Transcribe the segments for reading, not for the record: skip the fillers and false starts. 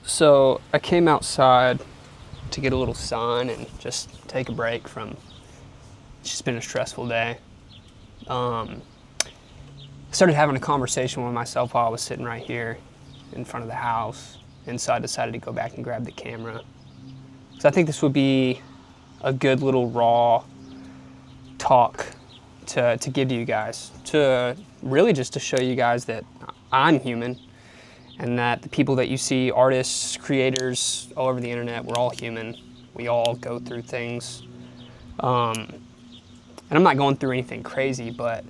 So I came outside to get a little sun and just take a break from it's just been a stressful day. I started having a conversation with myself while I was sitting right here in front of the house, and so I decided to go back and grab the camera. So I think this would be a good little raw talk to give to you guys, to really just to show you guys that I'm human, and that the people that you see, artists, creators all over the internet, we're all human. We all go through things. And I'm not going through anything crazy, but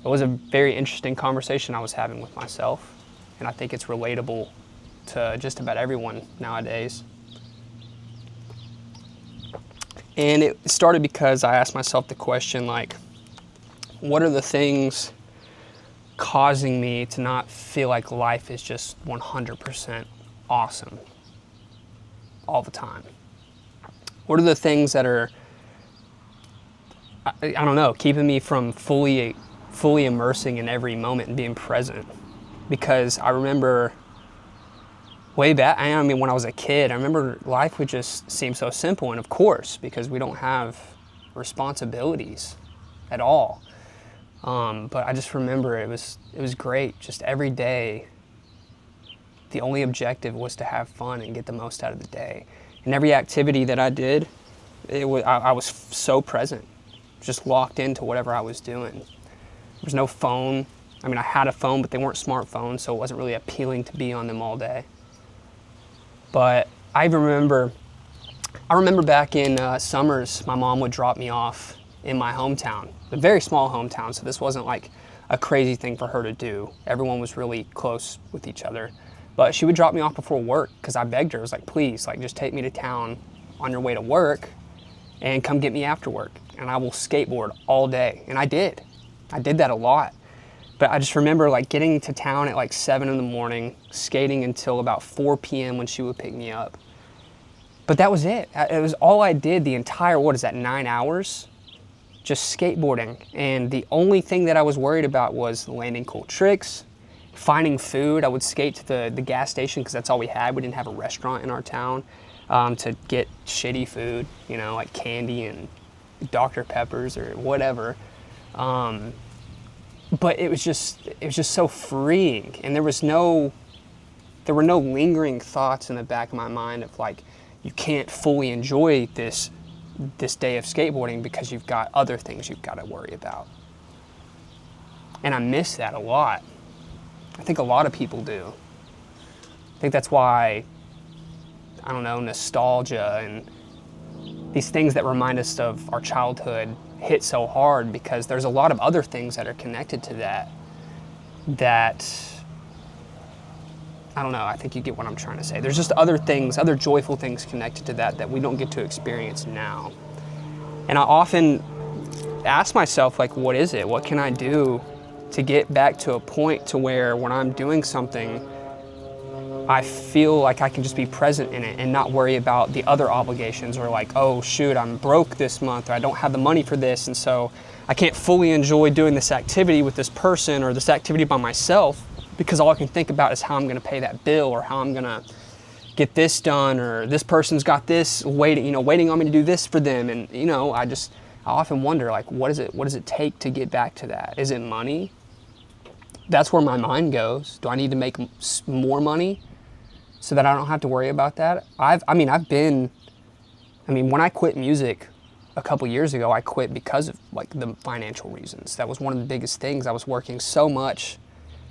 it was a very interesting conversation I was having with myself, and I think it's relatable to just about everyone nowadays. And it started because I asked myself the question, like, what are the things causing me to not feel like life is just 100% awesome all the time? What are the things that are, I don't know, keeping me from fully immersing in every moment and being present? Because I remember way back, I mean, when I was a kid, I remember life would just seem so simple. And of course, because we don't have responsibilities at all. But I just remember it was great. Just every day, the only objective was to have fun and get the most out of the day. And every activity that I did, I was so present, just locked into whatever I was doing. There was no phone. I mean, I had a phone, but they weren't smartphones, so it wasn't really appealing to be on them all day. But I remember back in summers, my mom would drop me off in my hometown, a very small hometown, so this wasn't like a crazy thing for her to do. Everyone was really close with each other. But she would drop me off before work because I begged her. I was like, please, like, just take me to town on your way to work and come get me after work, and I will skateboard all day. And I did that a lot. But I just remember like getting to town at like 7 in the morning, skating until about 4 p.m. when she would pick me up. But that was it. It was all I did the entire, 9 hours? Just skateboarding. And the only thing that I was worried about was landing cool tricks, finding food. I would skate to the gas station because that's all we had. We didn't have a restaurant in our town, to get shitty food, like candy and Dr. Peppers or whatever. But it was just so freeing, and there were no lingering thoughts in the back of my mind of like, you can't fully enjoy this day of skateboarding because you've got other things you've got to worry about. And I miss that a lot. I think a lot of people do. I think that's why, I don't know, nostalgia and these things that remind us of our childhood hit so hard, because there's a lot of other things that are connected to that I don't know, I think you get what I'm trying to say. There's just other things, other joyful things connected to that we don't get to experience now. And I often ask myself, like, what is it? What can I do to get back to a point to where when I'm doing something, I feel like I can just be present in it and not worry about the other obligations, or like, oh shoot, I'm broke this month, or I don't have the money for this, and so I can't fully enjoy doing this activity with this person or this activity by myself because all I can think about is how I'm gonna pay that bill, or how I'm gonna get this done, or this person's got this waiting on me to do this for them. And I often wonder, like, what does it take to get back to that? Is it money? That's where my mind goes. Do I need to make more money so that I don't have to worry about that? When I quit music a couple years ago, I quit because of like the financial reasons. That was one of the biggest things. I was working so much,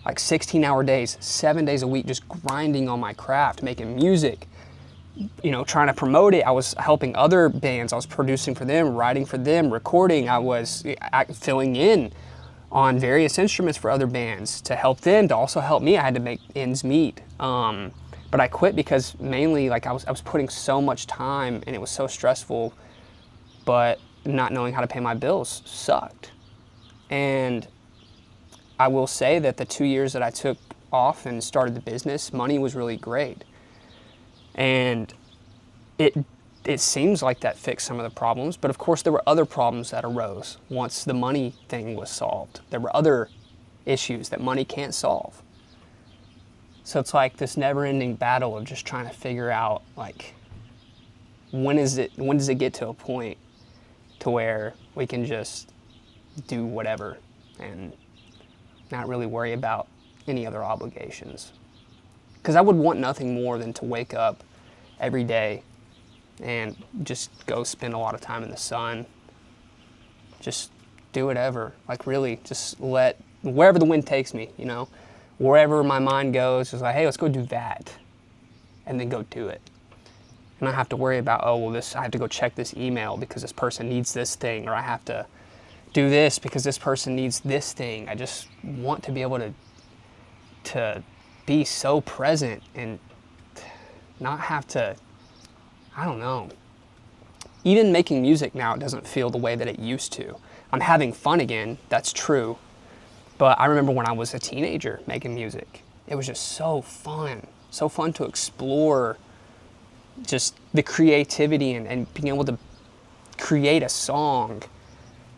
like 16-hour days, 7 days a week, just grinding on my craft, making music, trying to promote it. I was helping other bands. I was producing for them, writing for them, recording. I was filling in on various instruments for other bands to help them, to also help me. I had to make ends meet. But I quit because mainly, like, I was putting so much time, and it was so stressful, but not knowing how to pay my bills sucked. And I will say that the 2 years that I took off and started the business, money was really great. And it seems like that fixed some of the problems, but of course there were other problems that arose once the money thing was solved. There were other issues that money can't solve. So it's like this never-ending battle of just trying to figure out, like, when does it get to a point to where we can just do whatever and not really worry about any other obligations. Because I would want nothing more than to wake up every day and just go spend a lot of time in the sun. Just do whatever. Like, really, just let wherever the wind takes me, you know, wherever my mind goes, just like, hey, let's go do that, and then go do it. And I have to worry about, oh, well, I have to go check this email because this person needs this thing, or I have to do this because this person needs this thing. I just want to be able to be so present and not have to, I don't know. Even making music now, it doesn't feel the way that it used to. I'm having fun again, that's true. But I remember when I was a teenager making music, it was just so fun to explore just the creativity and being able to create a song.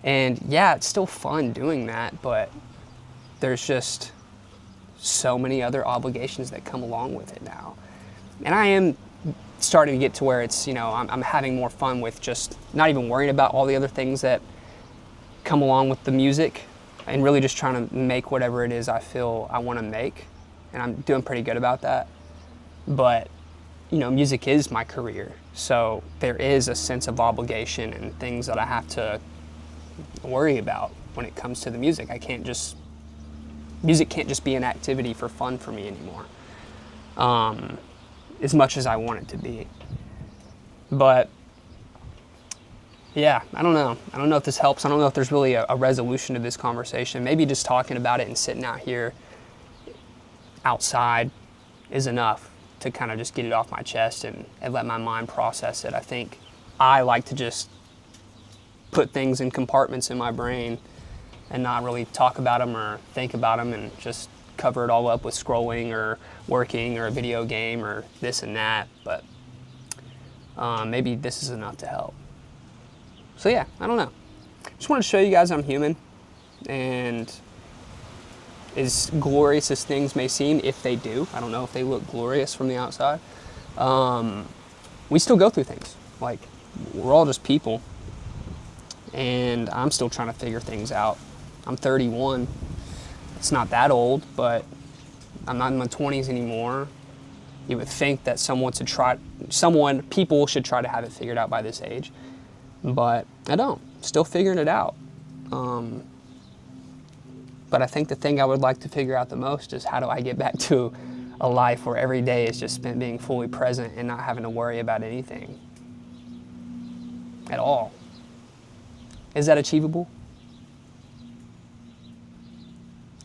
And yeah, it's still fun doing that, but there's just so many other obligations that come along with it now. And I am starting to get to where it's, you know, I'm having more fun with just not even worrying about all the other things that come along with the music, and really just trying to make whatever it is I feel I want to make. And I'm doing pretty good about that. But, you know, music is my career. So there is a sense of obligation and things that I have to worry about when it comes to the music. Music can't just be an activity for fun for me anymore. As much as I want it to be. But yeah, I don't know. I don't know if this helps. I don't know if there's really a resolution to this conversation. Maybe just talking about it and sitting out here outside is enough to kind of just get it off my chest and let my mind process it. I think I like to just put things in compartments in my brain and not really talk about them or think about them, and just cover it all up with scrolling or working or a video game or this and that. But maybe this is enough to help. So yeah, I don't know. Just want to show you guys I'm human, and as glorious as things may seem, if they do, I don't know if they look glorious from the outside, we still go through things. Like, we're all just people, and I'm still trying to figure things out. I'm 31. It's not that old, but I'm not in my 20s anymore. You would think that people should try to have it figured out by this age, but I don't. Still figuring it out. But I think the thing I would like to figure out the most is, how do I get back to a life where every day is just spent being fully present and not having to worry about anything at all. Is that achievable?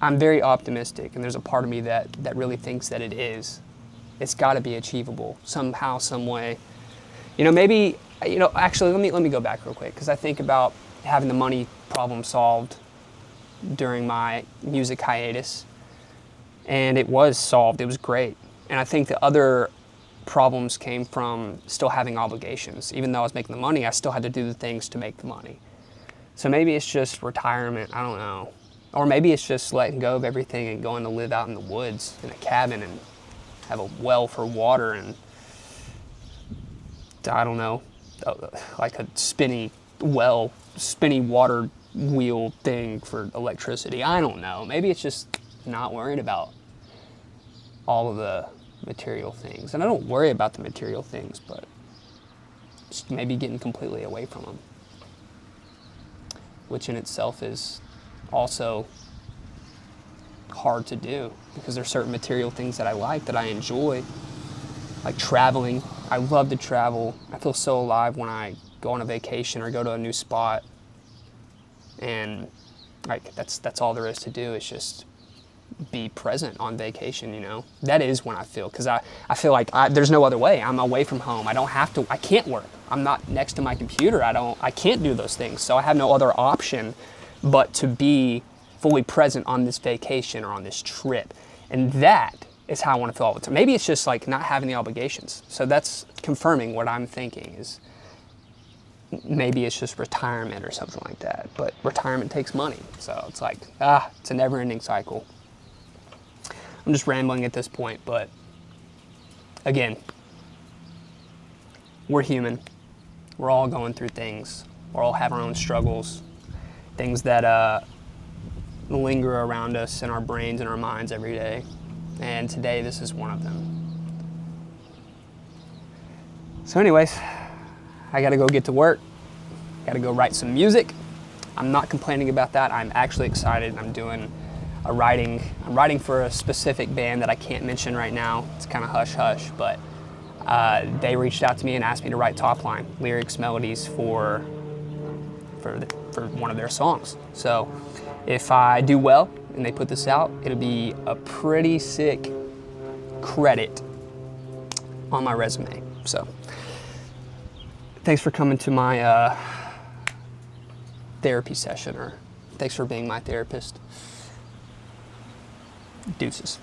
I'm very optimistic, and there's a part of me that really thinks that it is. It's got to be achievable somehow, some way. You know, maybe, you know, actually, let me go back real quick, because I think about having the money problem solved during my music hiatus, and it was solved. It was great. And I think the other problems came from still having obligations. Even though I was making the money, I still had to do the things to make the money. So maybe it's just retirement, I don't know. Or maybe it's just letting go of everything and going to live out in the woods in a cabin and have a well for water and, I don't know, like a spinny water wheel thing for electricity. I don't know. Maybe it's just not worried about all of the material things. And I don't worry about the material things, but just maybe getting completely away from them, which in itself is also hard to do, because there's certain material things that I like, that I enjoy, like traveling. I love to travel. I feel so alive when I go on a vacation or go to a new spot, and like that's all there is to do, is just be present on vacation, you know. That is when I feel, because I feel like there's no other way. I'm away from home. I can't work. I'm not next to my computer. I can't do those things. So I have no other option but to be fully present on this vacation or on this trip. And that is how I want to feel all the time. Maybe it's just like not having the obligations. So that's confirming what I'm thinking, is maybe it's just retirement or something like that. But retirement takes money. So it's like, it's a never-ending cycle. I'm just rambling at this point, but again, we're human. We're all going through things. We're all have our own struggles, things that linger around us in our brains and our minds every day. And today, this is one of them. So anyways, I gotta go get to work. Gotta go write some music. I'm not complaining about that. I'm actually excited. I'm doing I'm writing for a specific band that I can't mention right now. It's kind of hush-hush, but they reached out to me and asked me to write top line lyrics, melodies for one of their songs. So if I do well and they put this out, it'll be a pretty sick credit on my resume. So thanks for coming to my therapy session, or thanks for being my therapist. Deuces.